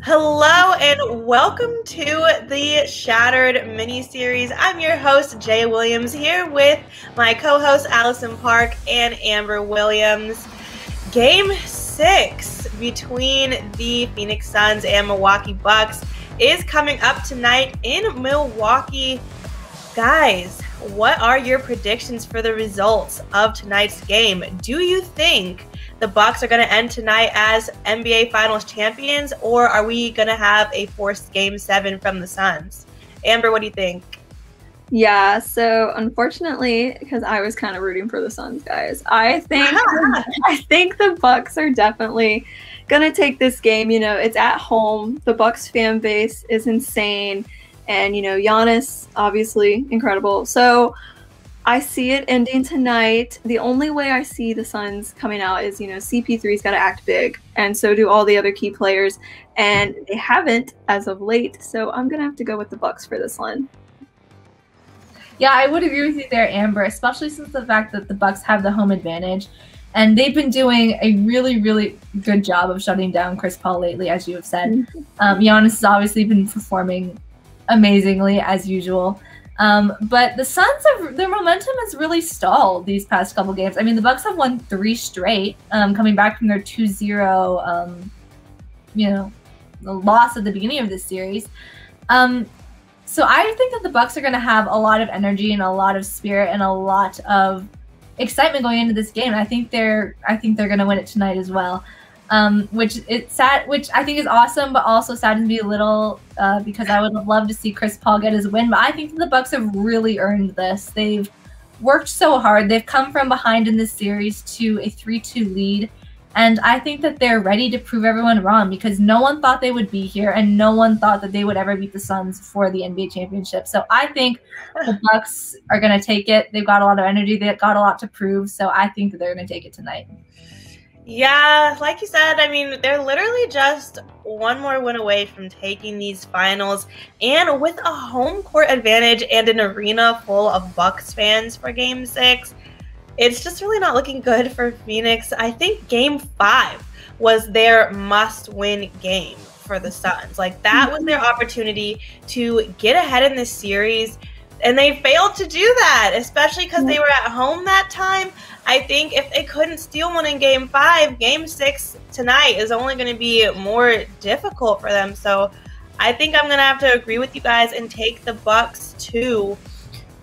Hello and welcome to the Shattered miniseries. I'm your host, Jaya Williams, here with my co-host, Allyson Park and Amber Williams. Game 6 between the Phoenix Suns and Milwaukee Bucks is coming up tonight in Milwaukee. Guys, what are your predictions for the results of tonight's game? Do you think the Bucks are going to end tonight as NBA Finals champions, or are we going to have a forced Game 7 from the Suns? Amber, what do you think? Yeah, so unfortunately, because I was kind of rooting for the Suns, guys, I think the Bucks are definitely going to take this game. You know, it's at home. The Bucks fan base is insane. And, you know, Giannis, obviously, incredible. So I see it ending tonight. The only way I see the Suns coming out is, you know, CP3's got to act big. And so do all the other key players. And they haven't as of late. So I'm going to have to go with the Bucks for this one. Yeah, I would agree with you there, Amber, especially since the fact that the Bucks have the home advantage. And they've been doing a really, really good job of shutting down Chris Paul lately, as you have said. Giannis has obviously been performing amazingly as usual. But the Suns, their momentum has really stalled these past couple games. I mean, the Bucks have won 3 straight, coming back from their 2-0, the loss at the beginning of this series. So I think that the Bucks are going to have a lot of energy and a lot of spirit and a lot of excitement going into this game. I think they're going to win it tonight as well. Which I think is awesome, but also saddens me a little because I would have loved to see Chris Paul get his win. But I think the Bucks have really earned this. They've worked so hard. They've come from behind in this series to a 3-2 lead. And I think that they're ready to prove everyone wrong because no one thought they would be here and no one thought that they would ever beat the Suns for the NBA championship. So I think the Bucks are going to take it. They've got a lot of energy. They've got a lot to prove. So I think that they're going to take it tonight. Yeah, like you said, I mean, they're literally just one more win away from taking these finals. And with a home court advantage and an arena full of Bucks fans for Game 6, it's just really not looking good for Phoenix. I think Game 5 was their must-win game for the Suns. Like, that was their opportunity to get ahead in this series. And they failed to do that, especially because they were at home that time. I think if they couldn't steal one in Game 5, Game 6 tonight is only going to be more difficult for them. So I think I'm going to have to agree with you guys and take the Bucks too.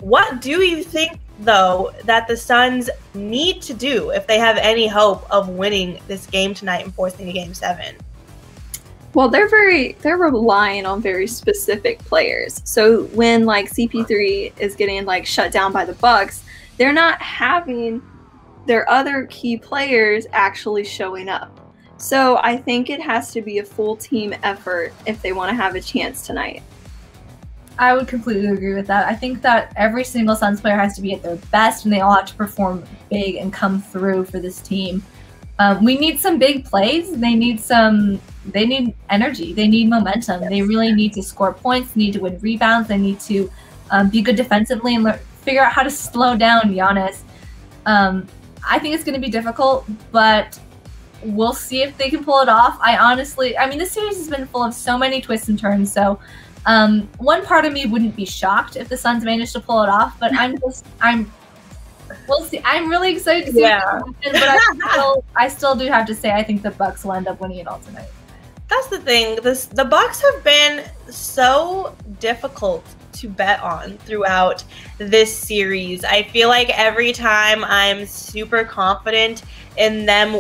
What do you think, though, that the Suns need to do if they have any hope of winning this game tonight and forcing a Game 7? Well, they're relying on very specific players. So when like CP3 is getting like shut down by the Bucks, they're not having their other key players actually showing up. So I think it has to be a full team effort if they want to have a chance tonight. I would completely agree with that. I think that every single Suns player has to be at their best and they all have to perform big and come through for this team. We need some big plays. They need energy. They need momentum. Yes. They really need to score points. They need to win rebounds. They need to be good defensively and figure out how to slow down Giannis. I think it's going to be difficult, but we'll see if they can pull it off. I mean, this series has been full of so many twists and turns. So one part of me wouldn't be shocked if the Suns managed to pull it off, but we'll see. I'm really excited to see what happens, but I still do have to say I think the Bucks will end up winning it all tonight. That's the thing. The Bucks have been so difficult to bet on throughout this series. I feel like every time I'm super confident in them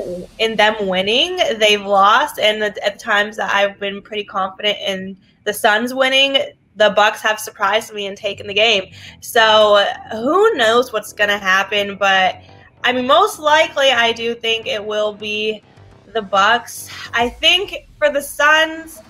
winning, they've lost, and at the times that I've been pretty confident in the Suns winning, the Bucks have surprised me and taken the game. So who knows what's going to happen, but I mean, most likely I do think it will be the Bucks. I think for the Suns,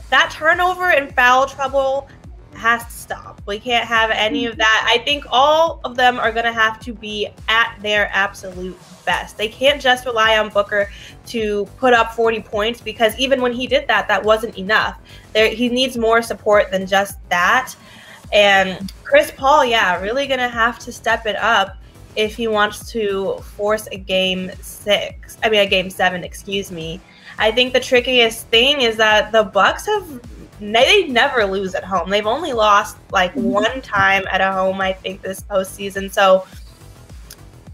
that turnover and foul trouble has to stop. We can't have any of that. I think all of them are going to have to be at their absolute best. They can't just rely on Booker to put up 40 points because even when he did that, that wasn't enough. He needs more support than just that. And Chris Paul, really going to have to step it up if he wants to force a game 7, excuse me. I think the trickiest thing is that the Bucks they never lose at home. They've only lost like one time at a home, I think, this postseason. So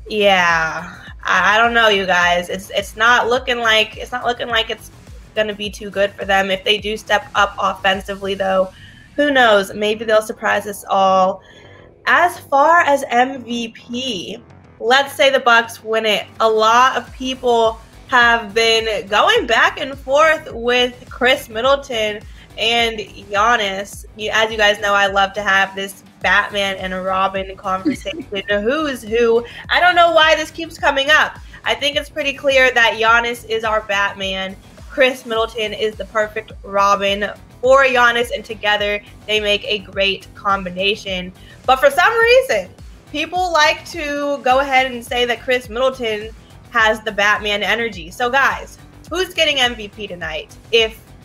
yeah, I don't know, you guys. It's not looking like it's going to be too good for them. If they do step up offensively, though, who knows? Maybe they'll surprise us all. As far as MVP, let's say the Bucks win it. A lot of people have been going back and forth with Chris Middleton and Giannis. As you guys know, I love to have this Batman and Robin conversation. Who's who? I don't know why this keeps coming up. I think it's pretty clear that Giannis is our Batman. Chris Middleton is the perfect Robin for Giannis, and together they make a great combination. But for some reason, people like to go ahead and say that Chris Middleton has the Batman energy. So guys, who's getting MVP tonight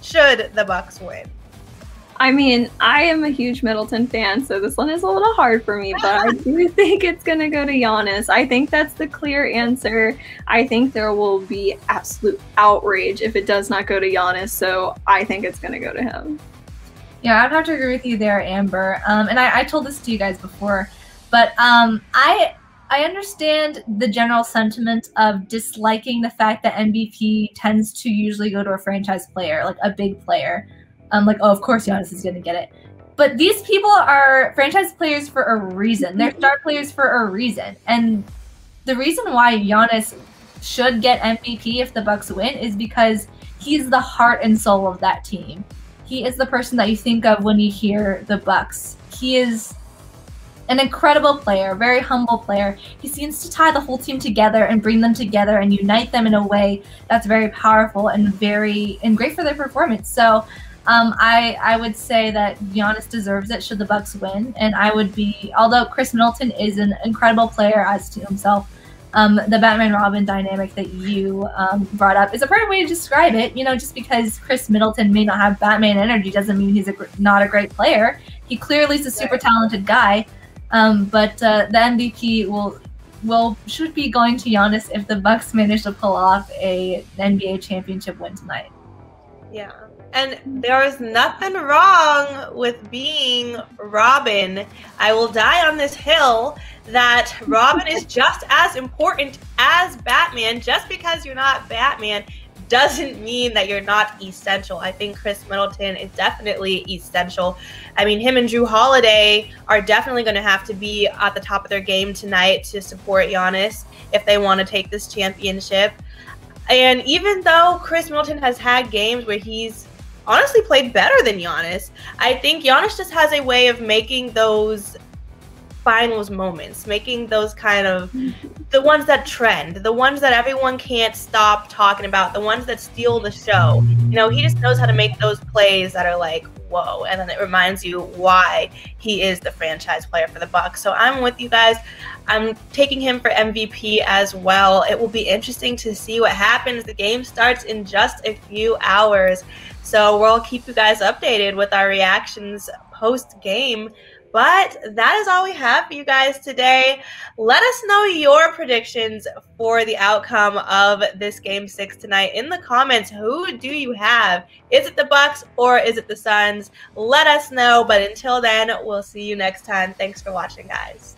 should the Bucks win? I mean, I am a huge Middleton fan, so this one is a little hard for me, but I do think it's going to go to Giannis. I think that's the clear answer. I think there will be absolute outrage if it does not go to Giannis, so I think it's going to go to him. Yeah, I'd have to agree with you there, Amber. And I told this to you guys before, but I understand the general sentiment of disliking the fact that MVP tends to usually go to a franchise player, like a big player. Like, oh, of course Giannis is going to get it. But these people are franchise players for a reason. They're star players for a reason. And the reason why Giannis should get MVP if the Bucks win is because he's the heart and soul of that team. He is the person that you think of when you hear the Bucks. He is an incredible player, very humble player. He seems to tie the whole team together and bring them together and unite them in a way that's very powerful and great for their performance. So I would say that Giannis deserves it should the Bucks win, and although Chris Middleton is an incredible player as to himself, the Batman-Robin dynamic that you brought up is a perfect way to describe it. You know, just because Chris Middleton may not have Batman energy doesn't mean he's not a great player. He clearly is a super talented guy, but the MVP should be going to Giannis if the Bucks manage to pull off an NBA championship win tonight. Yeah. And there is nothing wrong with being Robin. I will die on this hill that Robin is just as important as Batman. Just because you're not Batman doesn't mean that you're not essential. I think Chris Middleton is definitely essential. I mean, him and Drew Holiday are definitely going to have to be at the top of their game tonight to support Giannis if they want to take this championship. And even though Chris Middleton has had games where he's honestly played better than Giannis, I think Giannis just has a way of making those finals moments, making those kind of the ones that trend, the ones that everyone can't stop talking about, the ones that steal the show. You know, he just knows how to make those plays that are like, whoa, and then it reminds you why he is the franchise player for the Bucks. So I'm with you guys. I'm taking him for MVP as well. It will be interesting to see what happens. The game starts in just a few hours. So we'll keep you guys updated with our reactions post-game. But that is all we have for you guys today. Let us know your predictions for the outcome of this Game 6 tonight in the comments. Who do you have? Is it the Bucks or is it the Suns? Let us know. But until then, we'll see you next time. Thanks for watching, guys.